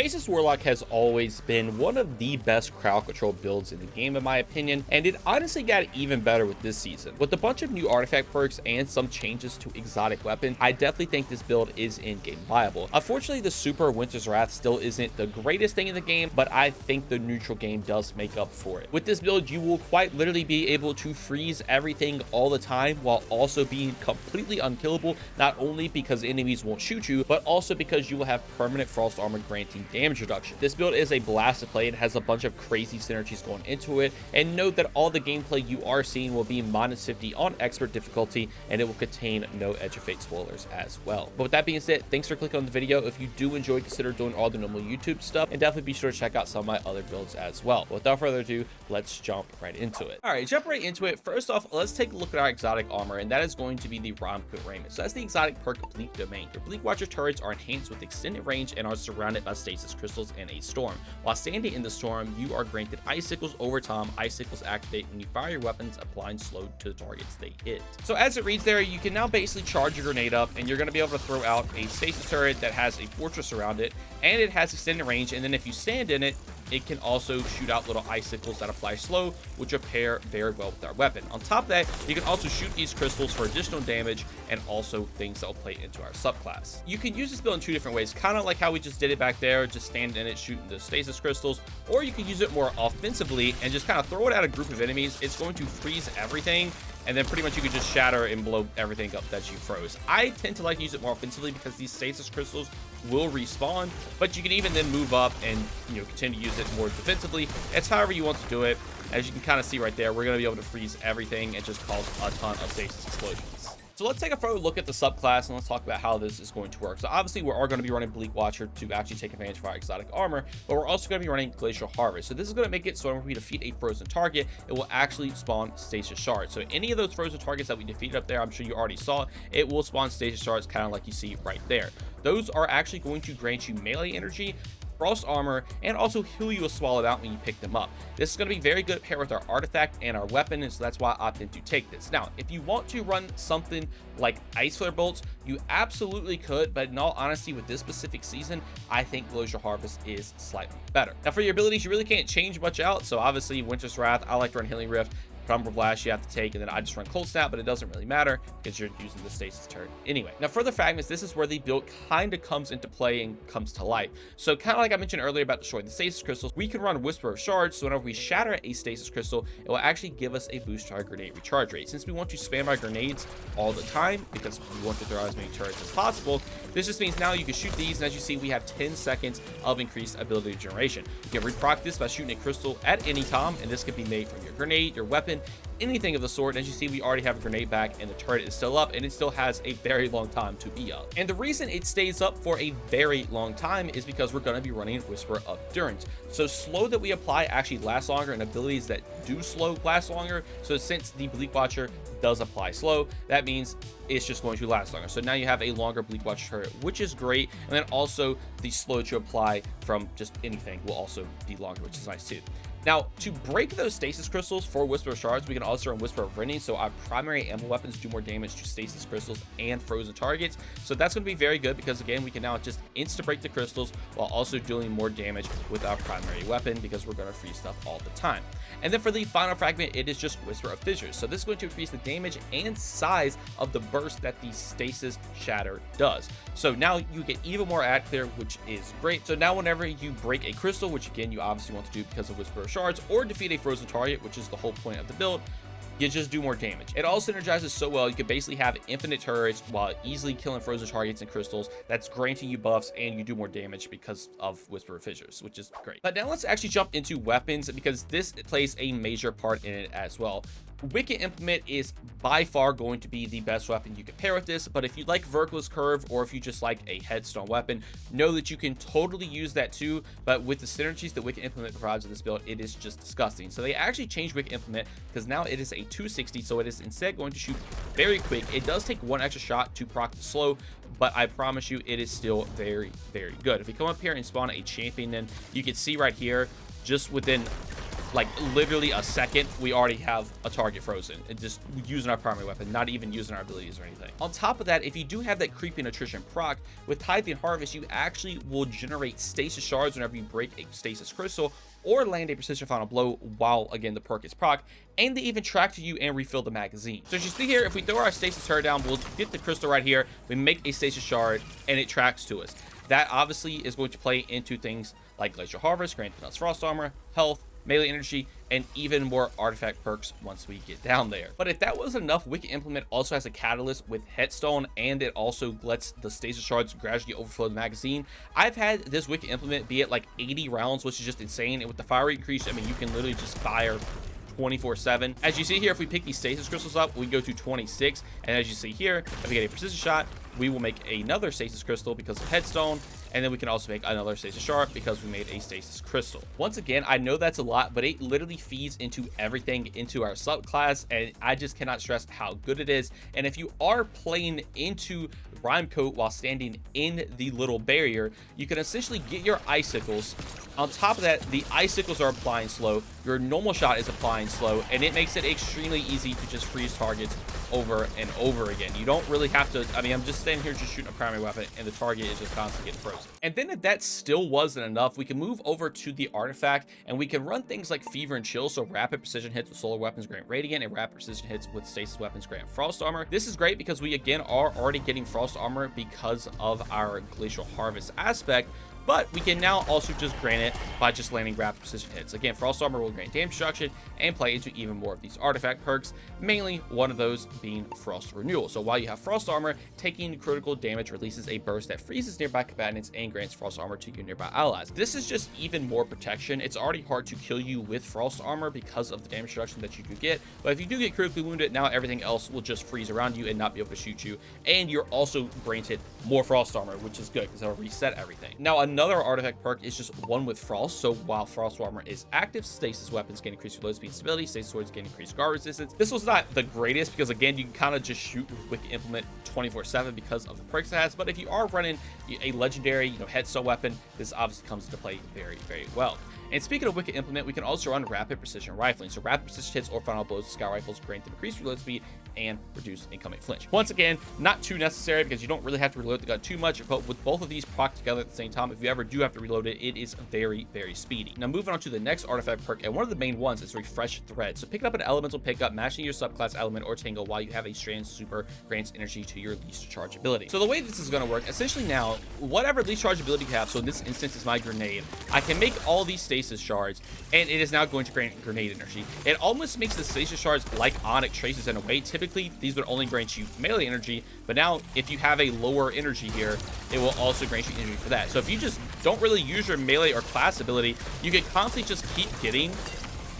Stasis Warlock has always been one of the best crowd control builds in the game in my opinion, and it honestly got even better with this season. With a bunch of new artifact perks and some changes to exotic weapon, I definitely think this build is in-game viable. Unfortunately, the Super Winter's Wrath still isn't the greatest thing in the game, but I think the neutral game does make up for it. With this build, you will quite literally be able to freeze everything all the time while also being completely unkillable, not only because enemies won't shoot you, but also because you will have permanent frost armor granting damage reduction. This build is a blast to play. It has a bunch of crazy synergies going into it, and note that all the gameplay you are seeing will be -50 on expert difficulty, and it will contain no Edge of Fate spoilers as well. But with that being said, thanks for clicking on the video. If you do enjoy, consider doing all the normal YouTube stuff, and definitely be sure to check out some of my other builds as well. Without further ado, let's jump right into it. All right, jump right into it. First off, let's take a look at our exotic armor, and that is going to be the rime-coat raiment. So that's the exotic perk Bleak Domain. Your Bleak Watcher turrets are enhanced with extended range and are surrounded by stasis crystals and a storm. While standing in the storm, you are granted icicles over time. Icicles activate when you fire your weapons, applying slow to the targets they hit. So as it reads there, you can now basically charge your grenade up, and you're going to be able to throw out a stasis turret that has a fortress around it, and it has extended range, and then if you stand in it, it can also shoot out little icicles that apply slow, which will pair very well with our weapon. On top of that, you can also shoot these crystals for additional damage and also things that will play into our subclass. You can use this build in two different ways, kind of like how we just did it back there, just stand in it, shooting the stasis crystals, or you can use it more offensively and just kind of throw it at a group of enemies. It's going to freeze everything, and then pretty much you can just shatter and blow everything up that you froze. I tend to like to use it more offensively because these stasis crystals will respawn, but you can even then move up and continue to use it more defensively. It's however you want to do it. As you can kind of see right there, we're going to be able to freeze everything and just cause a ton of stasis explosions. So let's take a further look at the subclass and let's talk about how this is going to work. So obviously we are going to be running Bleak Watcher to actually take advantage of our exotic armor, but we're also going to be running Glacial Harvest. So this is going to make it so when we defeat a frozen target, it will actually spawn stasis shards. So any of those frozen targets that we defeated up there, I'm sure you already saw, it will spawn stasis shards, kind of like you see right there. Those are actually going to grant you melee energy, frost armor, and also heal you a small amount when you pick them up. This is going to be very good paired with our artifact and our weapon, and so that's why I opted to take this. Now, if you want to run something like Ice Flare Bolts, you absolutely could, but in all honesty, with this specific season, I think Glacial Harvest is slightly better. Now, for your abilities, you really can't change much out, so obviously Winter's Wrath, I like to run Healing Rift. Crumble Blast you have to take, and then I just run Cold Snap, but it doesn't really matter because you're using the stasis turret anyway. Now for the fragments, this is where the build kind of comes into play and comes to life. So kind of like I mentioned earlier about destroying the stasis crystals, we can run Whisper of Shards, so whenever we shatter a stasis crystal, it will actually give us a boost to our grenade recharge rate. Since we want to spam our grenades all the time because we want to throw out as many turrets as possible, this just means now you can shoot these, and as you see, we have 10 seconds of increased ability generation. You can reproc this by shooting a crystal at any time, and this can be made from your grenade, your weapon, anything of the sort. And as you see, we already have a grenade back, and the turret is still up, and it still has a very long time to be up. And the reason it stays up for a very long time is because we're going to be running Whisper of Endurance. So slow that we apply actually lasts longer, and abilities that do slow last longer. So since the Bleak Watcher does apply slow, that means it's just going to last longer. So now you have a longer Bleak Watcher turret, which is great. And then also the slow to apply from just anything will also be longer, which is nice too. Now, to break those stasis crystals for Whisper of Shards, we can also run Whisper of Rending, so our primary ammo weapons do more damage to stasis crystals and frozen targets. So that's going to be very good because, again, we can now just insta-break the crystals while also dealing more damage with our primary weapon because we're going to freeze stuff all the time. And then for the final fragment, it is just Whisper of Fissures. So this is going to increase the damage and size of the burst that the Stasis Shatter does. So now you get even more ad clear, which is great. So now whenever you break a crystal, which again you obviously want to do because of Whisper of Shards, or defeat a frozen target, which is the whole point of the build, you just do more damage. It all synergizes so well. You can basically have infinite turrets while easily killing frozen targets and crystals. That's granting you buffs, and you do more damage because of Whisper of Fissures, which is great. But now let's actually jump into weapons because this plays a major part in it as well. Wicked Implement is by far going to be the best weapon you can pair with this, but if you like Vertikalist Curve or if you just like a headstone weapon, know that you can totally use that too. But with the synergies that Wicked Implement provides in this build, it is just disgusting. So they actually changed Wicked Implement because now it is a 260, so it is instead going to shoot very quick. It does take one extra shot to proc the slow, but I promise you it is still very, very good. If we come up here and spawn a champion, then you can see right here, just within like literally a second, we already have a target frozen and just using our primary weapon, not even using our abilities or anything. On top of that, if you do have that creeping attrition proc with Tithe and Harvest, you actually will generate stasis shards whenever you break a stasis crystal or land a precision final blow while again the perk is proc, and they even track to you and refill the magazine. So as you see here, if we throw our stasis turret down, we'll get the crystal right here, we make a stasis shard and it tracks to us. That obviously is going to play into things like Glacial Harvest, granting us frost armor, health, melee energy, and even more artifact perks once we get down there. But if that wasn't enough, Wicked Implement also has a catalyst with Headstone, and it also lets the stasis shards gradually overflow the magazine. I've had this Wicked Implement be at like 80 rounds, which is just insane, and with the fire rate increase, I mean, you can literally just fire 24/7. As you see here, if we pick these stasis crystals up, we go to 26, and as you see here, if we get a precision shot, we will make another stasis crystal because of Headstone, and then we can also make another stasis shard because we made a stasis crystal. Once again, I know that's a lot, but it literally feeds into everything into our subclass, and I just cannot stress how good it is. And if you are playing into rime-coat while standing in the little barrier, you can essentially get your icicles. On top of that, the icicles are applying slow, your normal shot is applying slow, and it makes it extremely easy to just freeze targets over and over again. You don't really have to, I mean, I'm just standing here just shooting a primary weapon and the target is just constantly getting frozen. And then if that still wasn't enough, we can move over to the artifact and we can run things like Fever and Chill, so rapid precision hits with solar weapons grant radiant and rapid precision hits with stasis weapons grant frost armor. This is great because we again are already getting frost armor because of our Glacial Harvest aspect, but we can now also just grant it by just landing rapid precision hits. Again, frost armor will grant damage destruction and play into even more of these artifact perks, mainly one of those being frost renewal. So while you have frost armor, taking critical damage releases a burst that freezes nearby combatants and grants frost armor to your nearby allies. This is just even more protection. It's already hard to kill you with frost armor because of the damage reduction that you could get, but if you do get critically wounded, now everything else will just freeze around you and not be able to shoot you, and you're also granted more frost armor, which is good because it'll reset everything. Now another artifact perk is just one with frost, so while frost armor is active, stasis weapons can increase reload speed and stability, stasis swords can increase guard resistance. This was not the greatest because again, you can kind of just shoot with Wicked Implement 24/7 because of the perks it has, but if you are running a legendary, headstone weapon, this obviously comes into play very, very well. And speaking of Wicked Implement, we can also run rapid precision rifling. So rapid precision hits or final blows with scout rifles grant them increased reload speed and reduce incoming flinch. Once again, not too necessary because you don't really have to reload the gun too much, but with both of these proc together at the same time, if you ever do have to reload it, it is very, very speedy. Now moving on to the next artifact perk, and one of the main ones is Refresh Thread. So picking up an elemental pickup, matching your subclass element or tangle while you have a strand super grants energy to your least charge ability. So the way this is going to work, essentially now, whatever least charge ability you have, so in this instance is my grenade, I can make all these stasis shards, and it is now going to grant grenade energy. It almost makes the stasis shards like Onyx Traces in a way. Typically, these would only grant you melee energy, but now if you have a lower energy here, it will also grant you energy for that. So if you just don't really use your melee or class ability, you can constantly just keep getting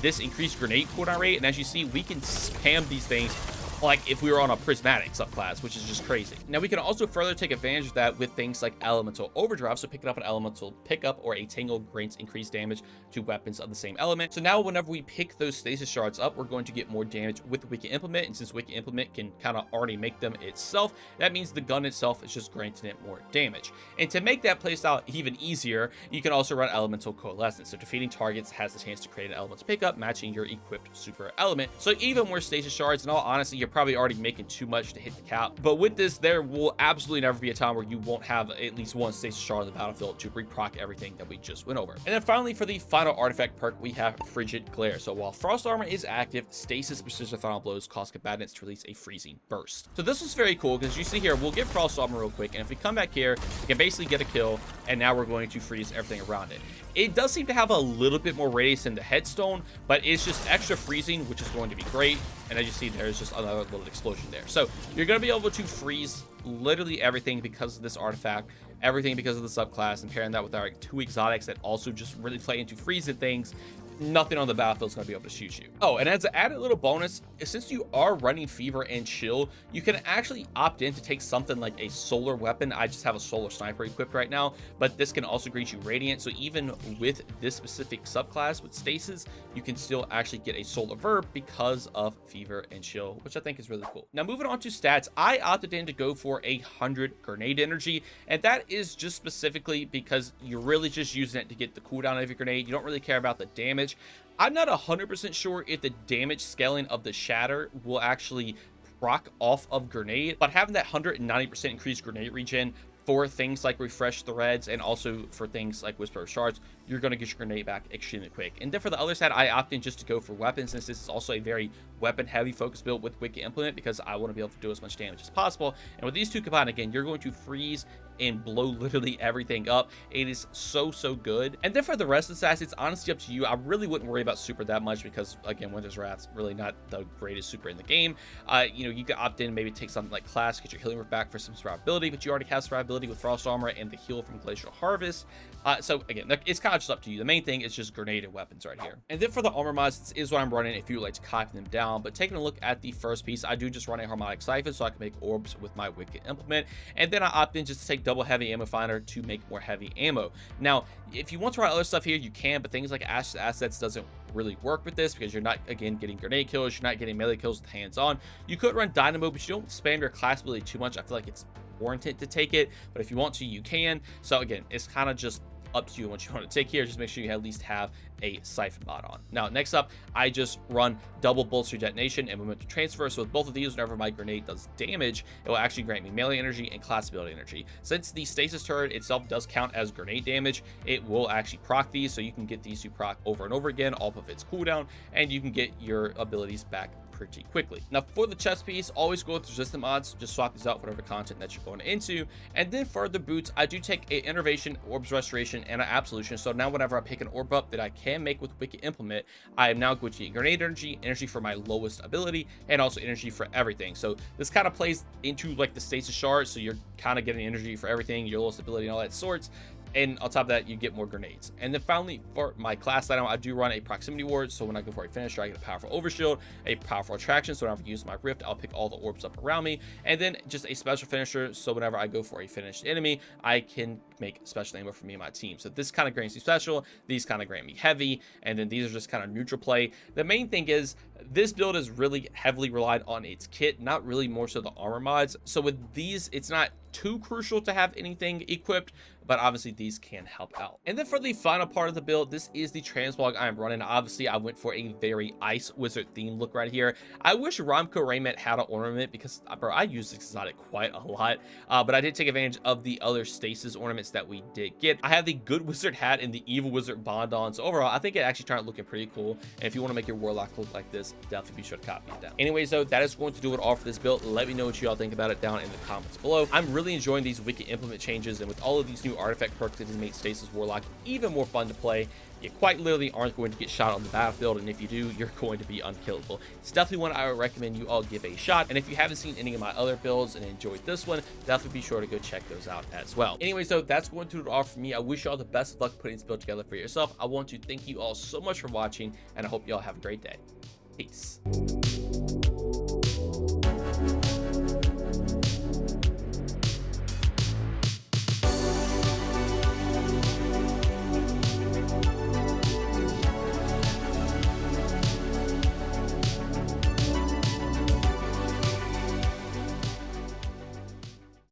this increased grenade cooldown rate, and as you see, we can spam these things like if we were on a prismatic subclass, which is just crazy. Now we can also further take advantage of that with things like elemental overdrive. So picking up an elemental pickup or a tangle grants increased damage to weapons of the same element. So now whenever we pick those stasis shards up, we're going to get more damage with Wicked Implement, and since Wicked Implement can kind of already make them itself, that means the gun itself is just granting it more damage. And to make that playstyle even easier, you can also run elemental coalescence. So defeating targets has the chance to create an elemental pickup matching your equipped super element. So even more stasis shards, in all honesty, you're probably already making too much to hit the cap, but with this, there will absolutely never be a time where you won't have at least one stasis shard on the battlefield to reproc everything that we just went over. And then finally, for the final artifact perk, we have Frigid Glare. So while frost armor is active, stasis precision final blows cause combatants to release a freezing burst. So this was very cool because you see here, we'll get frost armor real quick, and if we come back here, we can basically get a kill, and now we're going to freeze everything around it. It does seem to have a little bit more radius than the headstone, but it's just extra freezing, which is going to be great. And as you see, there's just another little explosion there. So you're going to be able to freeze literally everything because of this artifact, everything because of the subclass, and pairing that with our 2 exotics that also just really play into freezing things. Nothing on the battlefield is going to be able to shoot you. Oh, and as an added little bonus, since you are running Fever and Chill, you can actually opt in to take something like a solar weapon. I just have a solar sniper equipped right now, but this can also grant you radiant. So even with this specific subclass with stasis, you can still actually get a solar verb because of Fever and Chill, which I think is really cool. Now moving on to stats, I opted in to go for 100 grenade energy, and that is just specifically because you're really just using it to get the cooldown of your grenade. You don't really care about the damage. damage. I'm not 100% sure if the damage scaling of the shatter will actually proc off of grenade, but having that 190% increased grenade regen for things like refresh threads and also for things like whisper of shards, you're going to get your grenade back extremely quick. And then for the other side, I opted just to go for weapons, since this is also a very weapon heavy focus build with Wicked Implement, because I want to be able to do as much damage as possible. And with these two combined, again, you're going to freeze and blow literally everything up. It is so good. And then for the rest of the stats, it's honestly up to you. I really wouldn't worry about super that much, because again, Winter's Wrath's really not the greatest super in the game. You know, you could opt in, maybe take something like Class, get your healing back for some survivability, but you already have survivability with Frost Armor and the heal from Glacial Harvest. So again, it's kind of just up to you. The main thing is just grenade and weapons right here. And then for the armor mods, this is what I'm running if you would like to copy them down. But taking a look at the first piece, I do just run a harmonic siphon so I can make orbs with my Wicked Implement, and then I opt in just to take double heavy ammo finder to make more heavy ammo. Now, if you want to run other stuff here, you can, but things like Ash's Assets doesn't really work with this, because you're not, again, getting grenade kills, you're not getting melee kills with hands on. You could run Dynamo, but you don't spam your class ability too much. I feel like it's warranted to take it, but if you want to, you can. So again, it's kind of just up to you what you want to take here. Just make sure you at least have a siphon mod on. Now, next up, I just run double bolster detonation and momentum transfer. So with both of these, whenever my grenade does damage, it will actually grant me melee energy and class ability energy. Since the stasis turret itself does count as grenade damage, it will actually proc these, so you can get these to proc over and over again off of its cooldown, and you can get your abilities back pretty quickly. Now, for the chest piece, always go with resistant mods. Just swap these out for whatever content that you're going into. And then for the boots, I do take a Innervation, Orbs Restoration, and an Absolution. So now whenever I pick an orb up that I can make with Wicked Implement, I am now going to get grenade energy, energy for my lowest ability, and also energy for everything. So this kind of plays into like the stasis shard, so you're kind of getting energy for everything, your lowest ability, and all that sorts. And on top of that, you get more grenades. And then finally, for my class item, I do run a proximity ward. So when I go for a finisher, I get a powerful overshield, a powerful attraction. So whenever I use my rift, I'll pick all the orbs up around me. And then just a special finisher. So whenever I go for a finished enemy, I can make special ammo for me and my team. So this kind of grants me special. These kind of grant me heavy. And then these are just kind of neutral play. The main thing is this build is really heavily relied on its kit, not really more so the armor mods. So with these, it's not too crucial to have anything equipped, but obviously these can help out. And then for the final part of the build, this is the Transmog I'm running. Obviously, I went for a very Ice Wizard theme look right here. I wish rime-coat raiment had an ornament, because, bro, I use this exotic quite a lot, but I did take advantage of the other Stasis ornaments that we did get. I have the Good Wizard hat and the Evil Wizard bond on, so overall, I think it actually turned out looking pretty cool. And if you want to make your warlock look like this, definitely be sure to copy it down. Anyways, though, that is going to do it all for this build. Let me know what you all think about it down in the comments below. I'm really enjoying these Wicked Implement changes, and with all of these new artifact perks, it has made Stasis Warlock even more fun to play. You quite literally aren't going to get shot on the battlefield, and if you do, you're going to be unkillable. It's definitely one I would recommend you all give a shot. And if you haven't seen any of my other builds and enjoyed this one, definitely be sure to go check those out as well. Anyways, though, that's going to do it all for me. I wish you all the best of luck putting this build together for yourself. I want to thank you all so much for watching, and I hope you all have a great day. Peace.